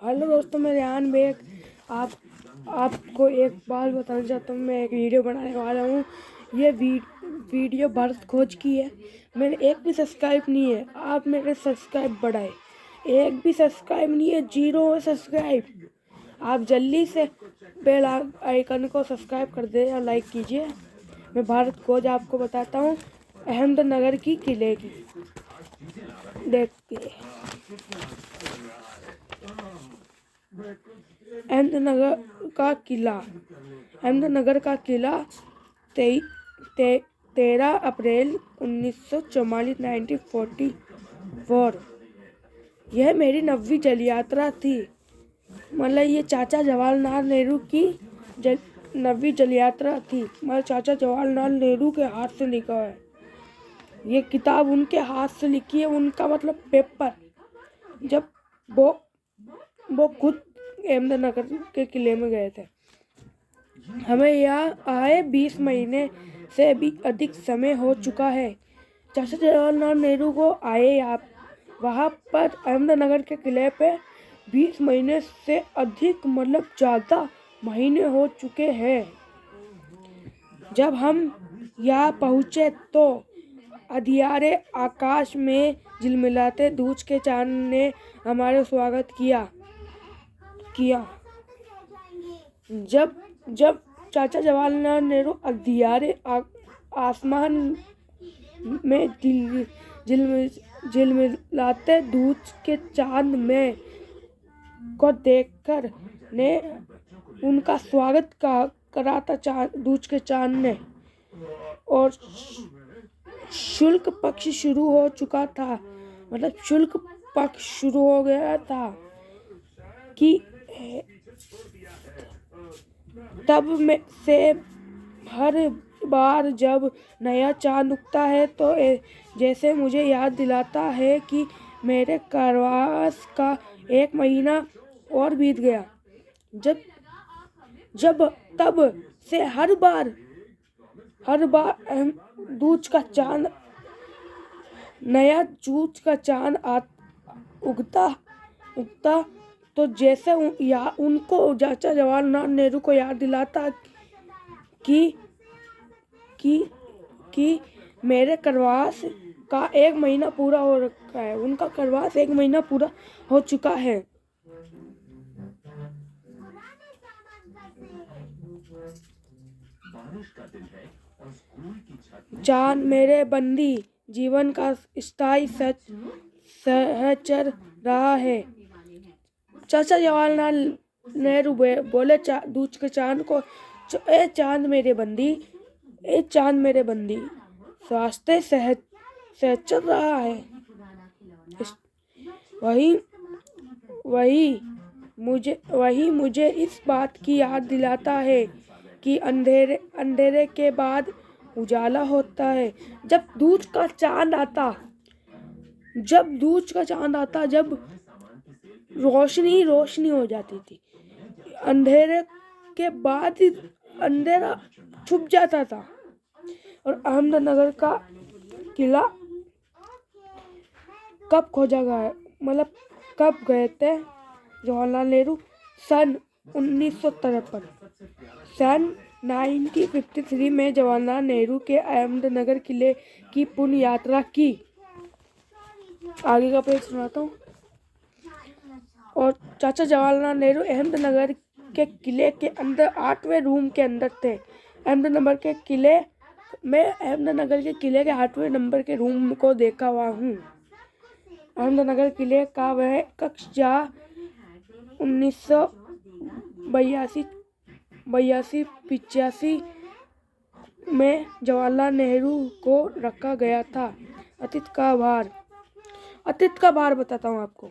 Hello दोस्तों, मैं Rehan bag आपको एक बात बताना चाहता हूँ। मैं एक वीडियो बनाने वाला हूँ। ये वीडियो भारत खोज की है। मेरे एक भी सब्सक्राइब नहीं है। आप मेरे सब्सक्राइब बढ़ाए। एक भी सब्सक्राइब नहीं है, 0 सब्सक्राइब। आप जल्दी से बेल आइकन को सब्सक्राइब कर दे और लाइक कीजिए। मैं भारत खोज आपको बताता हूँ अहमदनगर की किले की। देखिए, अहमदनगर का किला। अहमदनगर का किला 13 अप्रैल 1944 1944। यह मेरी 9वीं जल यात्रा थी। मतलब ये चाचा जवाहरलाल नेहरू की 9वीं जल यात्रा थी। मतलब चाचा जवाहरलाल नेहरू के हाथ से लिखा है। ये किताब उनके हाथ से लिखी है। उनका मतलब पेपर, जब वो खुद अहमदनगर के किले में गए थे। हमें यहाँ आए 20 महीने से भी अधिक समय हो चुका है। चाचा जवाहरलाल नेहरू को आए वहाँ पर अहमदनगर के किले पे 20 महीने से अधिक, मतलब ज़्यादा महीने हो चुके हैं। जब हम यहाँ पहुँचे तो अंधियारे आकाश में झिलमिलाते दूज के चांद ने हमारा स्वागत किया। जब चाचा जवाहरलाल नेहरू अंधियारे आसमान में झिलमिलाते दूज के चांद में को देखकर ने उनका स्वागत करा था दूज के चांद ने। और शुक्ल पक्ष शुरू हो चुका था। मतलब शुक्ल पक्ष शुरू हो गया था कि तब में से हर बार जब नया चांद उगता है तो जैसे मुझे याद दिलाता है कि मेरे कारावास का 1 महीना और बीत गया। तब से हर बार दूज का चांद नया दूज का चांद उगता तो जैसे उनको चाचा जवाहरलाल नेहरू को याद दिलाता कि मेरे करवास का 1 महीना पूरा हो रखा है। उनका करवास 1 महीना पूरा हो चुका है। चांद मेरे बंदी जीवन का स्थायी सहचर रहा है। चाचा जवाहरलाल नेहरू बोले दूज के चांद को, ए चांद मेरे बंदी स्वास्थ्य सहचर रहा है। वही मुझे इस बात की याद दिलाता है कि अंधेरे के बाद उजाला होता है। जब दूज का चांद आता, जब रोशनी हो जाती थी। अंधेरे के बाद अंधेरा छुप जाता था। और अहमदनगर का किला कब खोजा गया, मतलब कब गए थे जवाहरलाल नेहरू? सन 1953। सन 1953 में जवाहरलाल नेहरू के अहमदनगर किले की पुण्य यात्रा की। आगे का पेज सुनाता हूँ। और चाचा जवाहरलाल नेहरू अहमदनगर के किले के अंदर 8वें रूम के अंदर थे। अहमदनगर के किले के 8वें नंबर के रूम को देखा हुआ हूँ। अहमदनगर किले का वह कक्ष जहाँ 1982-85 में जवाहरलाल नेहरू को रखा गया था। अतीत का भार बताता हूँ आपको।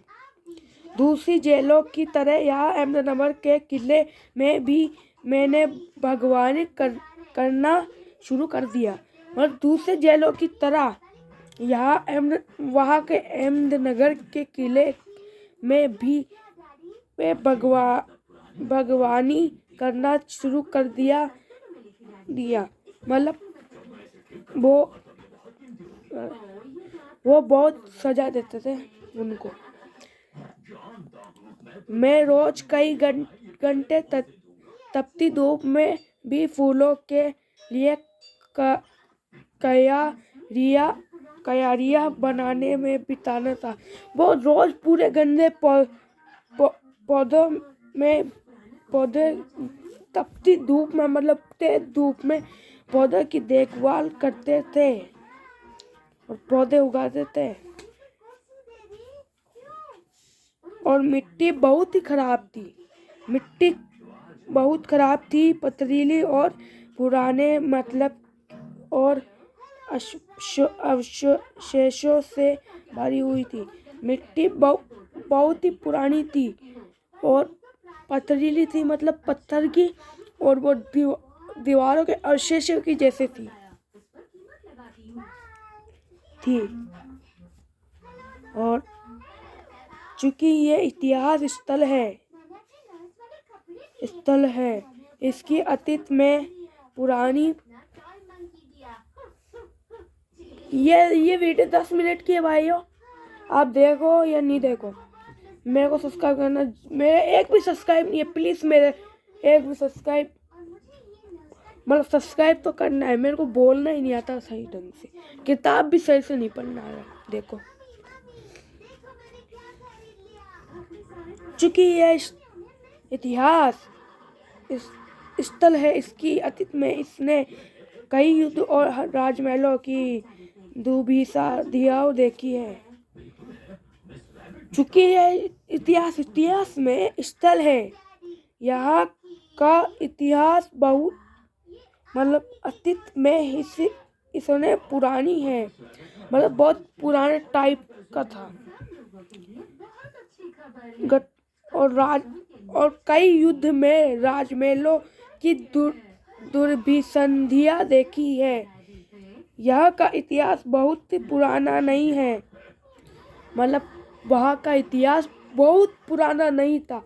दूसरी जेलों की तरह यहाँ अहमदनगर के किले में भी मैंने भगवानी करना शुरू कर दिया। और दूसरे जेलों की तरह वहाँ के अहमदनगर के किले में भी भगवानी करना शुरू कर दिया। मतलब वो बहुत सजा देते थे उनको। मैं रोज कई घंटे तपती धूप में भी फूलों के लिए क्यारियां बनाने में बिताना था। वो रोज पूरे गंदे पौधों में पौधे तपती धूप में मतलब तेज धूप में पौधों की देखभाल करते थे और पौधे उगाते थे। और मिट्टी बहुत ही खराब थी। मिट्टी बहुत खराब थी, पथरीली और पुराने मतलब और अवशेषों से भरी हुई थी। मिट्टी बहुत ही पुरानी थी और पथरीली थी मतलब पत्थर की, और वो दीवारों के अवशेषों की जैसे थी। और चूंकि ये इतिहास स्थल है, इसकी अतीत में पुरानी ये वीडियो 10 मिनट की है भाइयों। आप देखो या नहीं देखो, मेरे को सब्सक्राइब करना, मेरे एक भी सब्सक्राइब नहीं है, प्लीज मेरे एक भी सब्सक्राइब मतलब सब्सक्राइब तो करना है। मेरे को बोलना ही नहीं आता सही ढंग से, किताब भी सही से नहीं पढ़ना है। देखो चूंकि यह इतिहास स्थल है, इसकी अतीत में इसने कई युद्ध और राजमहलों की दुर्विशादियां देखी है। चूंकि यह इतिहास में स्थल है, यहाँ का इतिहास बहुत मतलब अतीत में इसने पुरानी है, मतलब बहुत पुराने टाइप का था। और कई युद्ध में राजमहलों की दुर्विसंधियां देखी है। यहाँ का इतिहास बहुत पुराना नहीं है, मतलब वहाँ का इतिहास बहुत पुराना नहीं था,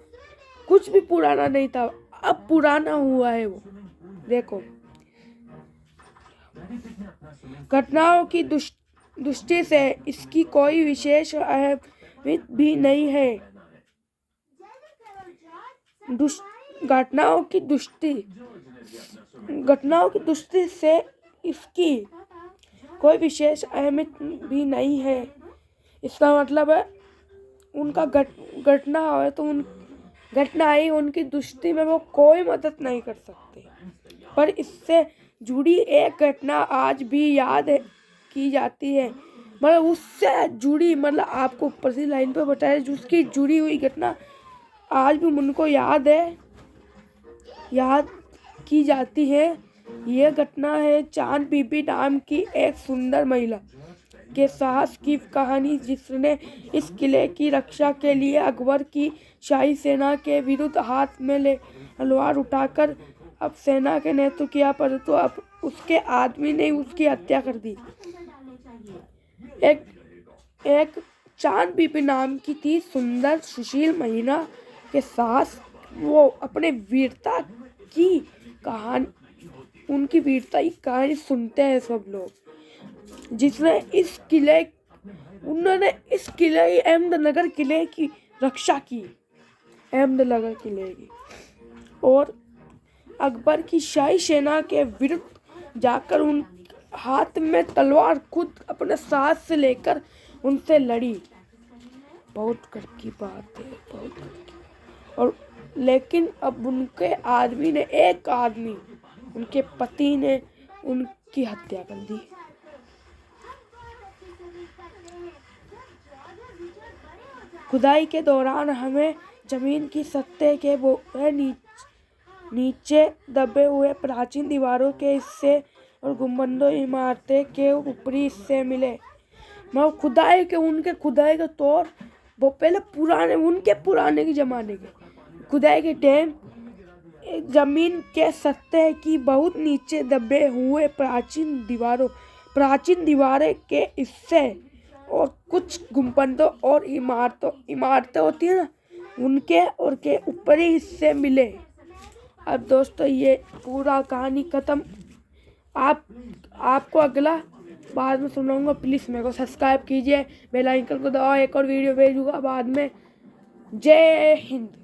कुछ भी पुराना नहीं था, अब पुराना हुआ है वो। देखो घटनाओं की दृष्टि से इसकी कोई विशेष अहमियत भी नहीं है। घटनाओं की दृष्टि से इसकी कोई विशेष अहमियत भी नहीं है। इसका मतलब है उनका घटना है तो घटना आई, उनकी दृष्टि में वो कोई मदद नहीं कर सकते। पर इससे जुड़ी एक घटना आज भी याद की जाती है, मतलब उससे जुड़ी मतलब आपको ऊपर से लाइन पे बताया जिसकी जुड़ी हुई घटना आज भी उनको याद की जाती है। यह घटना है चांद बीबी नाम की एक सुंदर महिला के साहस की कहानी, जिसने इस किले की रक्षा के लिए अकबर की शाही सेना के विरुद्ध हाथ में तलवार उठाकर अब सेना के नेतृत्व किया, परंतु अब उसके आदमी ने उसकी हत्या कर दी। एक चांद बीबी नाम की थी सुंदर सुशील महिला के साहस, वो अपने वीरता की कहानी, उनकी वीरता की कहानी सुनते हैं सब लोग, उन्होंने इस किले अहमदनगर किले की रक्षा की, अहमदनगर किले की, और अकबर की शाही सेना के विरुद्ध जाकर उन हाथ में तलवार खुद अपने साथ से लेकर उनसे लड़ी। बहुत गर्व की बात है, बहुत गर्व की। और लेकिन अब उनके आदमी उनके पति ने उनकी हत्या कर दी। खुदाई के दौरान हमें जमीन की सतह के नीचे दबे हुए प्राचीन दीवारों के हिस्से और गुंबदों इमारतें के ऊपरी हिस्से मिले। उनके खुदाई के तौर वो पहले उनके पुराने के जमाने के खुदाई के टाइम जमीन के सतह की बहुत नीचे दबे हुए प्राचीन दीवारें के हिस्से और कुछ गुंबदों और इमारतें होती है ना, उनके और के ऊपरी हिस्से मिले। अब दोस्तों ये पूरा कहानी खत्म। आपको अगला बाद में सुनाऊंगा। प्लीज़ मेरे को सब्सक्राइब कीजिए, बेल आइकन को दबाओ, एक और वीडियो भेजूंगा बाद में। जय हिंद।